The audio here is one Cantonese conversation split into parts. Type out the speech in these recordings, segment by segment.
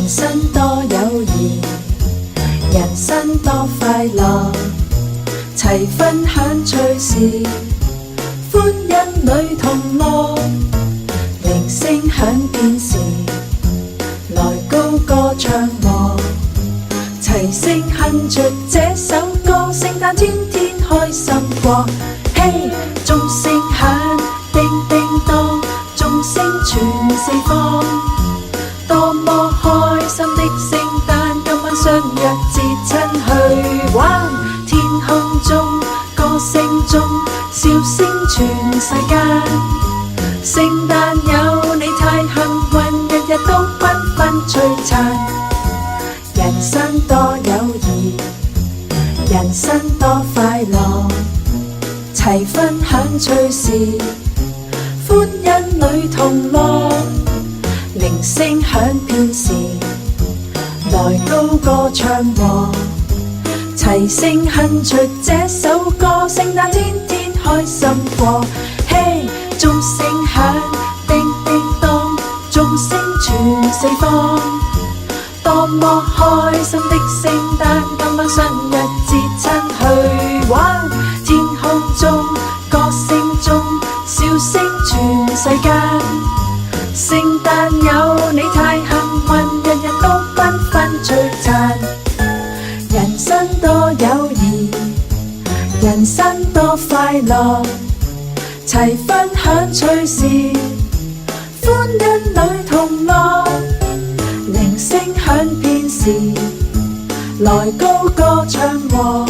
人生多友誼，人生多快樂，齊分享趣事，歡欣裏同樂，鈴聲響遍時，來高歌唱和，齊聲哼着這首歌，聖誕天天開心過。嘿，鐘聲響，叮叮當，鐘聲傳四方，多麼開心的聖誕，今晚相約至親去玩。天空中，歌聲中，笑聲全世間。聖誕有你太幸運，日日都繽紛璀璨。人生多友誼，人生多快樂，齊分享趣事，歡欣裏同樂，鈴聲響遍時，來高歌唱和，齊聲哼出這首歌，聖誕天天開心過。嘿，鐘聲響，叮叮當，鐘聲傳四方，多麼開心的聖誕，今晚相約至親去玩。天空中，歌聲中，笑聲全世間。聖誕有你太幸運，日日都繽紛璀璨。人生多友誼，人生多快樂，齊分享趣事，歡欣裏同樂，鈴聲響遍時，來高歌唱和，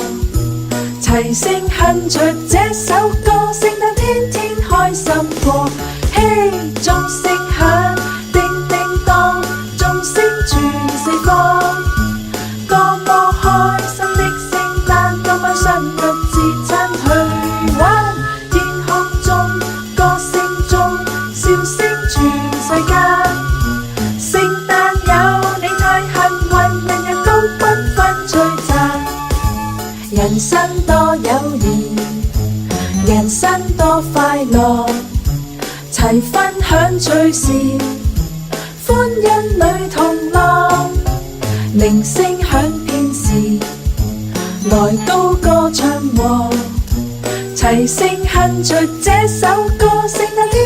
齊聲哼着這首歌，聖誕天天開心過。嘿，鐘聲響，叮叮當，鐘聲傳四方，多麼開心的聖誕，今晚相約至親去玩。天空中，歌聲中，笑聲全世間。聖誕有你太幸運，日日都繽紛璀璨。人生多友誼，人生多快樂，齊分享趣事，歡欣裏同樂，鈴聲響遍時，來高歌唱和，齊聲哼着這首歌，聖誕天